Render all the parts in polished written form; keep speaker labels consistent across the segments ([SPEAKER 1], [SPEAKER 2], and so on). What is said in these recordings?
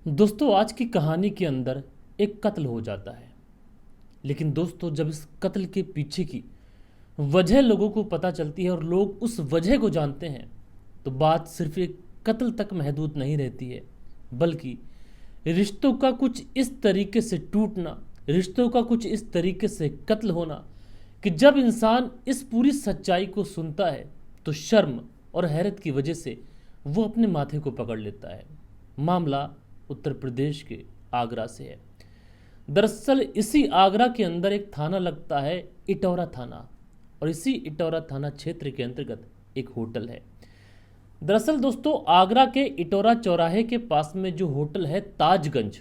[SPEAKER 1] दोस्तों, आज की कहानी के अंदर एक कत्ल हो जाता है। लेकिन दोस्तों, जब इस कत्ल के पीछे की वजह लोगों को पता चलती है और लोग उस वजह को जानते हैं, तो बात सिर्फ एक कत्ल तक महदूद नहीं रहती है, बल्कि रिश्तों का कुछ इस तरीके से टूटना, रिश्तों का कुछ इस तरीके से कत्ल होना कि जब इंसान इस पूरी सच्चाई को सुनता है तो शर्म और हैरत की वजह से वो अपने माथे को पकड़ लेता है। मामला उत्तर प्रदेश के आगरा से है। दरअसल इसी आगरा के अंदर एक थाना लगता है, इटौरा थाना, और इसी इटौरा थाना क्षेत्र के अंतर्गत एक होटल है। दरअसल दोस्तों, आगरा के इटौरा चौराहे के पास में जो होटल है ताजगंज,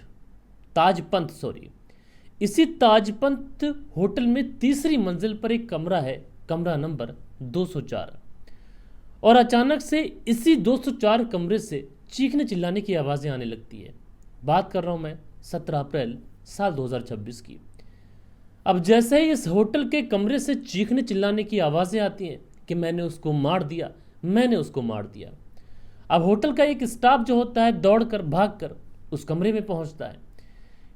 [SPEAKER 1] ताजपंथ सॉरी, इसी ताजपंथ होटल में तीसरी मंजिल पर एक कमरा है, कमरा नंबर 204। और अचानक से इसी 204 कमरे से चीखने चिल्लाने की आवाज़ें आने लगती है। बात कर रहा हूँ मैं 17 अप्रैल साल 2026 की। अब जैसे ही इस होटल के कमरे से चीखने चिल्लाने की आवाज़ें आती हैं कि मैंने उसको मार दिया, मैंने उसको मार दिया। अब होटल का एक स्टाफ जो होता है दौड़कर भागकर उस कमरे में पहुंचता है,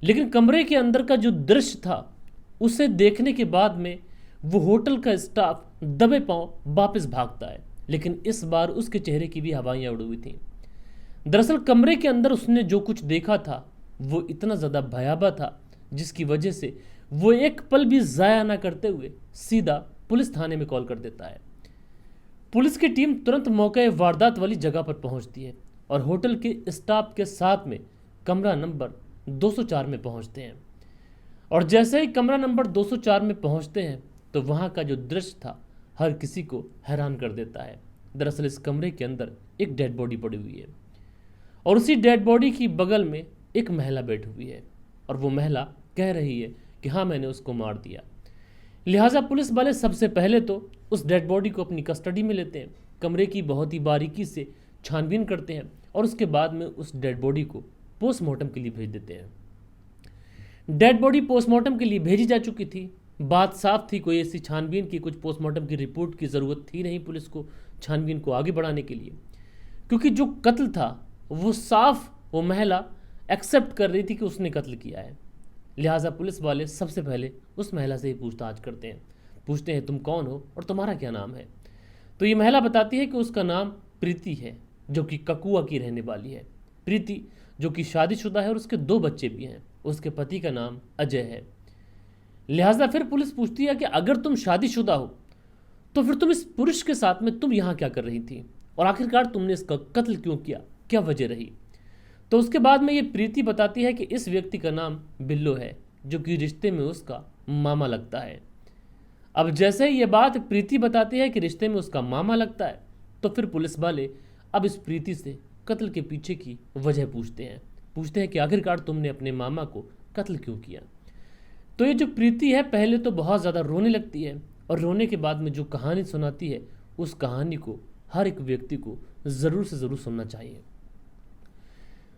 [SPEAKER 1] लेकिन कमरे के अंदर का जो दृश्य था उसे देखने के बाद में वो होटल का स्टाफ दबे पांव वापस भागता है। लेकिन इस बार उसके चेहरे की भी हवाइयाँ उड़ी हुई थी। दरअसल कमरे के अंदर उसने जो कुछ देखा था वो इतना ज़्यादा भयावह था, जिसकी वजह से वो एक पल भी ज़ाया ना करते हुए सीधा पुलिस थाने में कॉल कर देता है। पुलिस की टीम तुरंत मौके वारदात वाली जगह पर पहुंचती है और होटल के स्टाफ के साथ में कमरा नंबर 204 में पहुंचते हैं। और जैसे ही कमरा नंबर 204 में पहुंचते हैं तो वहां का जो दृश्य था हर किसी को हैरान कर देता है। दरअसल इस कमरे के अंदर एक डेड बॉडी पड़ी हुई है और उसी डेड बॉडी की बगल में एक महिला बैठी हुई है और वो महिला कह रही है कि हाँ, मैंने उसको मार दिया। लिहाजा पुलिस वाले सबसे पहले तो उस डेड बॉडी को अपनी कस्टडी में लेते हैं, कमरे की बहुत ही बारीकी से छानबीन करते हैं और उसके बाद में उस डेड बॉडी को पोस्टमार्टम के लिए भेज देते हैं। डेड बॉडी पोस्टमार्टम के लिए भेजी जा चुकी थी। बात साफ थी, कोई ऐसी छानबीन की, कुछ पोस्टमार्टम की रिपोर्ट की ज़रूरत थी नहीं पुलिस को छानबीन को आगे बढ़ाने के लिए, क्योंकि जो कत्ल था वो साफ वो महिला एक्सेप्ट कर रही थी कि उसने कत्ल किया है। लिहाजा पुलिस वाले सबसे पहले उस महिला से ही पूछताछ करते हैं, पूछते हैं तुम कौन हो और तुम्हारा क्या नाम है। तो ये महिला बताती है कि उसका नाम प्रीति है, जो कि ककुआ की रहने वाली है। प्रीति जो कि शादीशुदा है और उसके 2 बच्चे भी हैं। उसके पति का नाम अजय है। लिहाजा फिर पुलिस पूछती है कि अगर तुम शादीशुदा हो तो फिर तुम इस पुरुष के साथ में तुम यहाँ क्या कर रही थी और आखिरकार तुमने इसका कत्ल क्यों किया, क्या वजह रही। तो उसके बाद में ये प्रीति बताती है कि इस व्यक्ति का नाम बिल्लो है, जो कि रिश्ते में उसका मामा लगता है। अब जैसे ही ये बात प्रीति बताती है कि रिश्ते में उसका मामा लगता है, तो फिर पुलिस वाले अब इस प्रीति से कत्ल के पीछे की वजह पूछते हैं कि आखिरकार तुमने अपने मामा को कत्ल क्यों किया। तो ये जो प्रीति है पहले तो बहुत ज़्यादा रोने लगती है और रोने के बाद में जो कहानी सुनाती है उस कहानी को हर एक व्यक्ति को ज़रूर से ज़रूर सुनना चाहिए।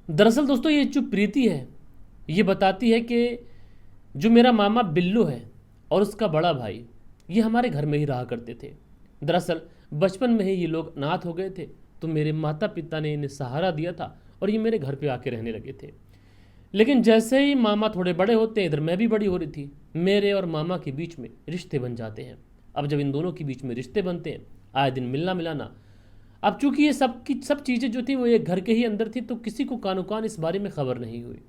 [SPEAKER 1] दरअसल दोस्तों, ये जो प्रीति है ये बताती है कि जो मेरा मामा बिल्लू है और उसका बड़ा भाई ये हमारे घर में ही रहा करते थे। दरअसल बचपन में ही ये लोग अनाथ हो गए थे, तो मेरे माता पिता ने इन्हें सहारा दिया था और ये मेरे घर पे आके रहने लगे थे। लेकिन जैसे ही मामा थोड़े बड़े होते हैं, इधर मैं भी बड़ी हो रही थी, मेरे और मामा के बीच में रिश्ते बन जाते हैं। अब जब इन दोनों के बीच में रिश्ते बनते हैं, आए दिन मिलना मिलाना, अब चूंकि ये सब की सब चीज़ें जो थी वो एक घर के ही अंदर थी, तो किसी को कानो कान इस बारे में खबर नहीं हुई।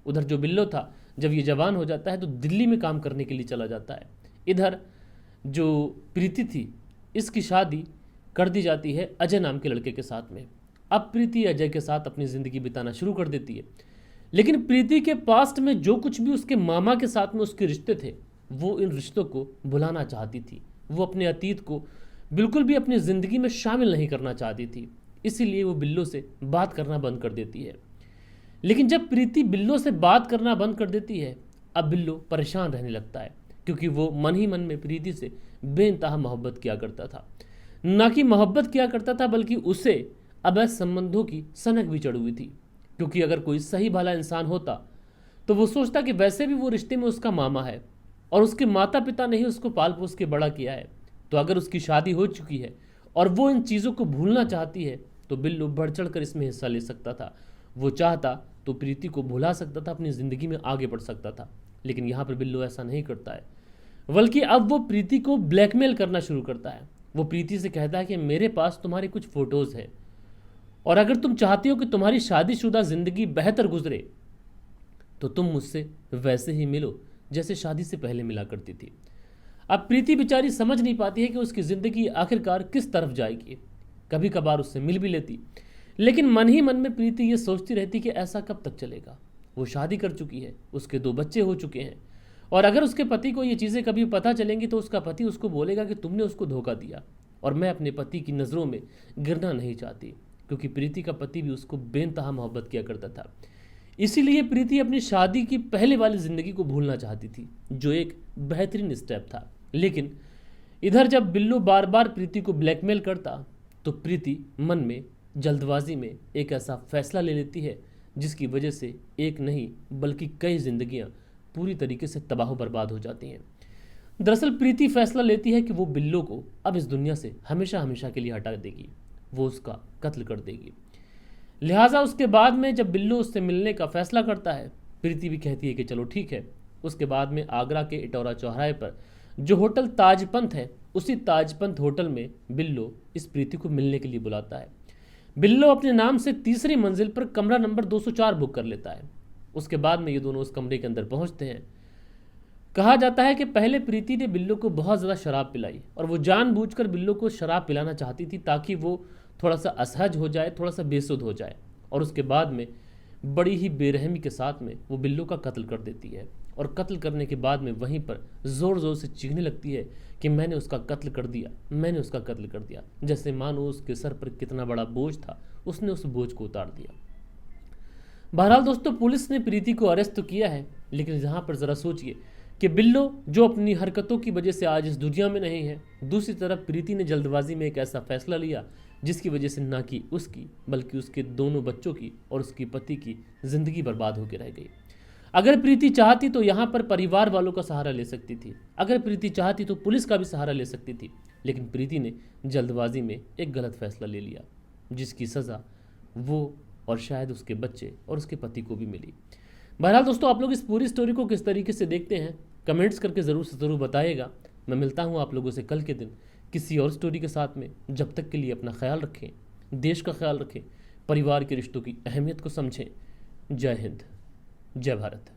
[SPEAKER 1] उधर जो बिल्लो था जब ये जवान हो जाता है तो दिल्ली में काम करने के लिए चला जाता है। इधर जो प्रीति थी इसकी शादी कर दी जाती है अजय नाम के लड़के के साथ में। अब प्रीति अजय के साथ अपनी ज़िंदगी बिताना शुरू कर देती है। लेकिन प्रीति के पास्ट में जो कुछ भी उसके मामा के साथ में उसके रिश्ते थे वो इन रिश्तों को भुलाना चाहती थी। वो अपने अतीत को बिल्कुल भी अपनी ज़िंदगी में शामिल नहीं करना चाहती थी, इसीलिए वो बिल्लो से बात करना बंद कर देती है। लेकिन जब प्रीति बिल्लो से बात करना बंद कर देती है, अब बिल्लो परेशान रहने लगता है, क्योंकि वो मन ही मन में प्रीति से बेइंतहा मोहब्बत किया करता था। ना कि मोहब्बत किया करता था बल्कि उसे अवैध संबंधों की सनक भी चढ़ी हुई थी, क्योंकि अगर कोई सही भला इंसान होता तो वो सोचता कि वैसे भी वो रिश्ते में उसका मामा है और उसके माता पिता ने ही उसको पाल पोस के बड़ा किया है, तो अगर उसकी शादी हो चुकी है और वो इन चीज़ों को भूलना चाहती है तो बिल्लू बढ़ चढ़ कर इसमें हिस्सा ले सकता था। वो चाहता तो तो प्रीति को भुला सकता था, अपनी ज़िंदगी में आगे बढ़ सकता था। लेकिन यहाँ पर बिल्लो ऐसा नहीं करता है, बल्कि अब वो प्रीति को ब्लैकमेल करना शुरू करता है। वो प्रीति से कहता है कि मेरे पास तुम्हारी कुछ फ़ोटोज़ है और अगर तुम चाहती हो कि तुम्हारी शादीशुदा ज़िंदगी बेहतर गुजरे तो तुम मुझसे वैसे ही मिलो जैसे शादी से पहले मिला करती थी। अब प्रीति बेचारी समझ नहीं पाती है कि उसकी ज़िंदगी आखिरकार किस तरफ जाएगी। कभी कभार उससे मिल भी लेती, लेकिन मन ही मन में प्रीति ये सोचती रहती कि ऐसा कब तक चलेगा। वो शादी कर चुकी है, उसके 2 बच्चे हो चुके हैं और अगर उसके पति को ये चीज़ें कभी पता चलेंगी तो उसका पति उसको बोलेगा कि तुमने उसको धोखा दिया। और मैं अपने पति की नज़रों में गिरना नहीं चाहती, क्योंकि प्रीति का पति भी उसको बेइंतहा मोहब्बत किया करता था। इसीलिए प्रीति अपनी शादी की पहले वाली ज़िंदगी को भूलना चाहती थी, जो एक बेहतरीन स्टेप था। लेकिन इधर जब बिल्लू बार बार प्रीति को ब्लैकमेल करता तो प्रीति मन में जल्दबाजी में एक ऐसा फैसला ले लेती है जिसकी वजह से एक नहीं बल्कि कई जिंदगियां पूरी तरीके से तबाह बर्बाद हो जाती हैं। दरअसल प्रीति फैसला लेती है कि वो बिल्लो को अब इस दुनिया से हमेशा हमेशा के लिए हटा देगी, वो उसका कत्ल कर देगी। लिहाजा उसके बाद में जब बिल्लो उससे मिलने का फैसला करता है, प्रीति भी कहती है कि चलो ठीक है। उसके बाद में आगरा के इटौरा चौराहे पर जो होटल ताजपंथ है, उसी ताजपंथ होटल में बिल्लो इस प्रीति को मिलने के लिए बुलाता है। बिल्लो अपने नाम से तीसरी मंजिल पर कमरा नंबर 204 बुक कर लेता है। उसके बाद में ये दोनों उस कमरे के अंदर पहुंचते हैं। कहा जाता है कि पहले प्रीति ने बिल्लो को बहुत ज़्यादा शराब पिलाई और वो जानबूझकर बिल्लो को शराब पिलाना चाहती थी ताकि वो थोड़ा सा असहज हो जाए, थोड़ा सा बेसुध हो जाए। और उसके बाद में बड़ी ही बेरहमी के साथ में वो बिल्लो का कत्ल कर देती है और कत्ल करने के बाद में वहीं पर ज़ोर ज़ोर से चीखने लगती है कि मैंने उसका कत्ल कर दिया, मैंने उसका कत्ल कर दिया। जैसे मानो उसके सर पर कितना बड़ा बोझ था, उसने उस बोझ को उतार दिया। बहरहाल दोस्तों, पुलिस ने प्रीति को अरेस्ट तो किया है, लेकिन यहाँ पर ज़रा सोचिए कि बिल्लो जो अपनी हरकतों की वजह से आज इस दुनिया में नहीं है, दूसरी तरफ प्रीति ने जल्दबाजी में एक ऐसा फैसला लिया जिसकी वजह से ना कि उसकी बल्कि उसके दोनों बच्चों की और उसके पति की ज़िंदगी बर्बाद होकर रह गई। अगर प्रीति चाहती तो यहाँ पर परिवार वालों का सहारा ले सकती थी, अगर प्रीति चाहती तो पुलिस का भी सहारा ले सकती थी, लेकिन प्रीति ने जल्दबाजी में एक गलत फैसला ले लिया जिसकी सज़ा वो और शायद उसके बच्चे और उसके पति को भी मिली। बहरहाल दोस्तों, आप लोग इस पूरी स्टोरी को किस तरीके से देखते हैं कमेंट्स करके ज़रूर से ज़रूर बताइएगा। मैं मिलता हूँ आप लोगों से कल के दिन किसी और स्टोरी के साथ में। जब तक के लिए अपना ख्याल रखें, देश का ख्याल रखें, परिवार के रिश्तों की अहमियत को समझें। जय हिंद, जय भारत।